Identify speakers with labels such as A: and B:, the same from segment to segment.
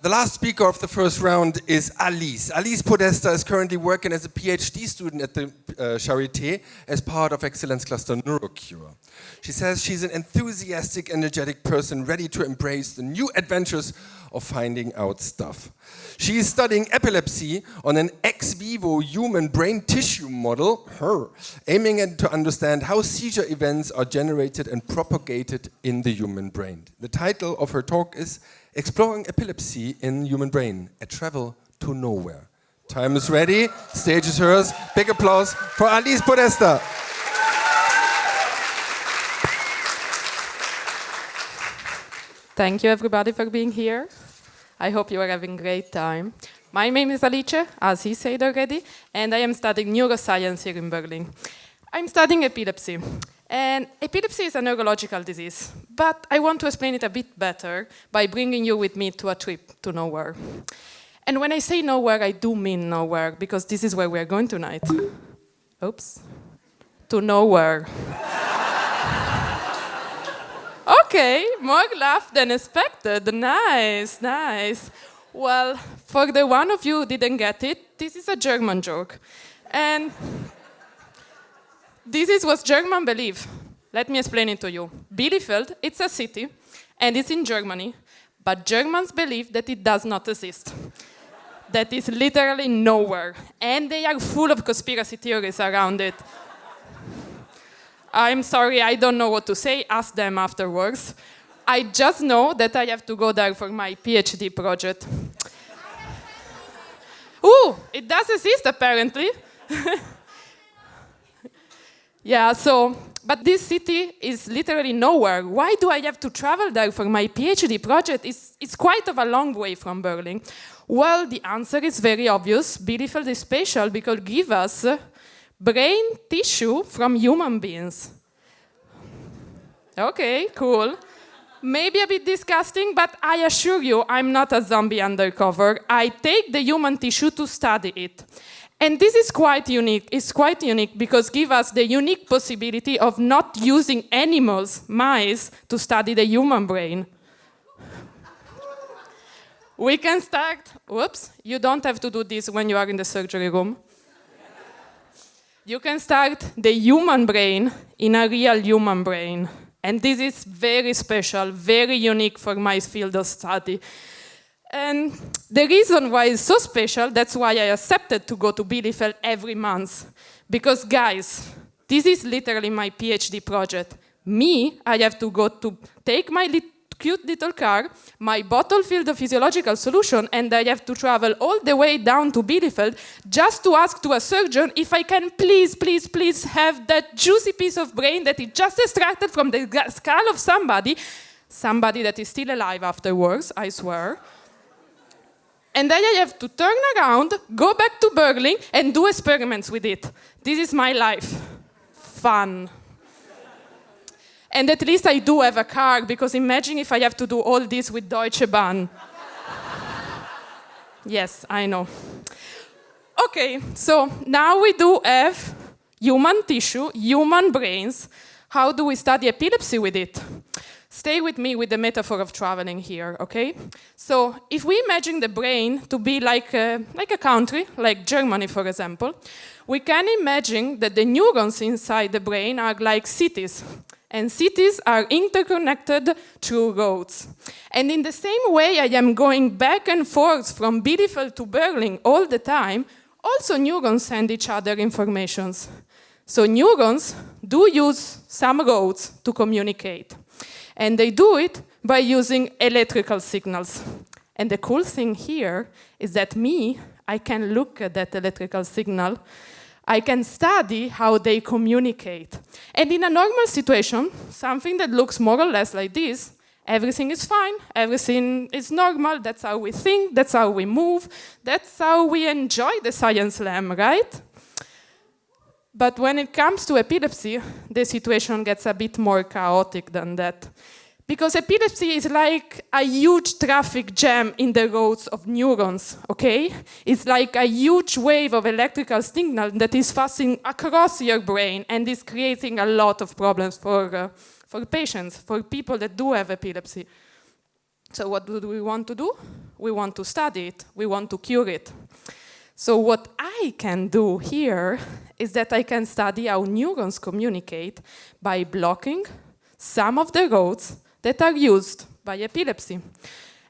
A: The last speaker of the first round is Alice. Alice Podestà is currently working as a PhD student at the Charité as part of Excellence Cluster NeuroCure. She says she's an enthusiastic, energetic person ready to embrace the new adventures of finding out stuff. She is studying epilepsy on an ex vivo human brain tissue model, aiming to understand how seizure events are generated and propagated in the human brain. The title of her talk is Exploring Epilepsy in Human Brain, a Travel to Nowhere. Time is ready, stage is hers. Big applause for Alice Podestà.
B: Thank you everybody for being here. I hope you are having a great time. My name is Alice, as he said already, and I am studying neuroscience here in Berlin. I'm studying epilepsy. And epilepsy is a neurological disease, but I want to explain it a bit better by bringing you with me to a trip to nowhere. And when I say nowhere, I do mean nowhere, because this is where we are going tonight. Oops. To nowhere. Okay, more laugh than expected. Nice, nice. Well, for the one of you who didn't get it, this is a German joke. And this is what Germans believe. Let me explain it to you. Bielefeld, it's a city, and it's in Germany, but Germans believe that it does not exist. That is literally nowhere, and they are full of conspiracy theories around it. I'm sorry, I don't know what to say, ask them afterwards. I just know that I have to go there for my PhD project. Ooh, it does exist apparently. Yeah, but this city is literally nowhere. Why do I have to travel there for my PhD project? It's quite of a long way from Berlin. Well, the answer is very obvious. Bielefeld is special because it gives us brain tissue from human beings. Okay, cool. Maybe a bit disgusting, but I assure you I'm not a zombie undercover. I take the human tissue to study it. And this is quite unique. It's quite unique because it gives us the unique possibility of not using animals, mice, to study the human brain. We can start, whoops, you don't have to do this when you are in the surgery room. You can start the human brain in a real human brain. And this is very special, very unique for my field of study. And the reason why it's so special, that's why I accepted to go to Bielefeld every month. Because guys, this is literally my PhD project. Me, I have to go to take my cute little car, my bottle filled of physiological solution, and I have to travel all the way down to Bielefeld just to ask to a surgeon if I can please have that juicy piece of brain that is just extracted from the skull of somebody that is still alive afterwards, I swear. And then I have to turn around, go back to Berlin, and do experiments with it. This is my life. Fun. And at least I do have a car, because imagine if I have to do all this with Deutsche Bahn. Yes, I know. Okay, so now we do have human tissue, human brains. How do we study epilepsy with it? Stay with me with the metaphor of traveling here, okay? So if we imagine the brain to be like a country, like Germany, for example, we can imagine that the neurons inside the brain are like cities. And cities are interconnected through roads. And in the same way I am going back and forth from Bielefeld to Berlin all the time, also neurons send each other informations. So neurons do use some roads to communicate. And they do it by using electrical signals. And the cool thing here is that I can look at that electrical signal. I can study how they communicate. And in a normal situation, something that looks more or less like this, everything is fine, everything is normal, that's how we think, that's how we move, that's how we enjoy the science slam, right? But when it comes to epilepsy, the situation gets a bit more chaotic than that. Because epilepsy is like a huge traffic jam in the roads of neurons, okay? It's like a huge wave of electrical signal that is passing across your brain and is creating a lot of problems for patients, for people that do have epilepsy. So what do we want to do? We want to study it. We want to cure it. So what I can do here is that I can study how neurons communicate by blocking some of the roads that are used by epilepsy.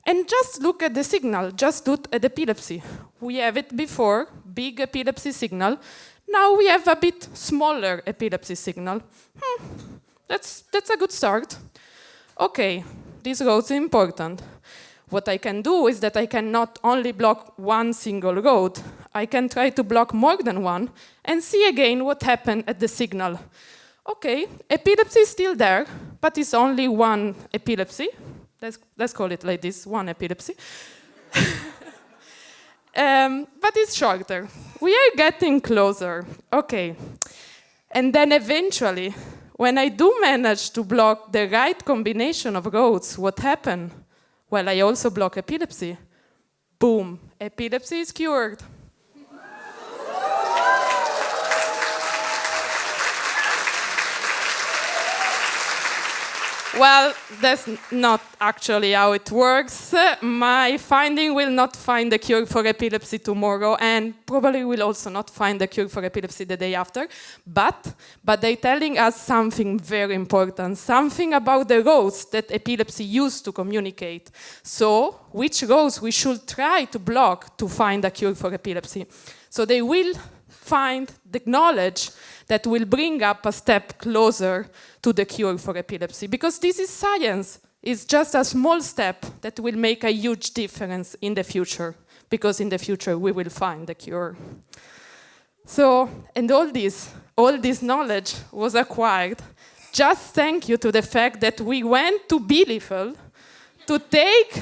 B: And just look at the signal, just look at epilepsy. We have it before, big epilepsy signal. Now we have a bit smaller epilepsy signal. That's a good start. Okay, these roads are important. What I can do is that I can not only block one single road, I can try to block more than one and see again what happened at the signal. Okay, epilepsy is still there, but it's only one epilepsy. Let's call it like this, one epilepsy. But it's shorter. We are getting closer. Okay. And then eventually, when I do manage to block the right combination of roads, what happened? Well, I also block epilepsy. Boom, epilepsy is cured. Well, that's not actually how it works. My finding will not find a cure for epilepsy tomorrow, and probably will also not find a cure for epilepsy the day after. But they're telling us something very important, something about the roads that epilepsy used to communicate. So, which roads we should try to block to find a cure for epilepsy. So they will find the knowledge that will bring up a step closer to the cure for epilepsy. Because this is science. It's just a small step that will make a huge difference in the future. Because in the future, we will find the cure. So, and all this knowledge was acquired just thank you to the fact that we went to Bielefeld to take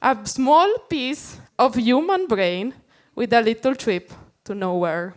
B: a small piece of human brain with a little trip to nowhere.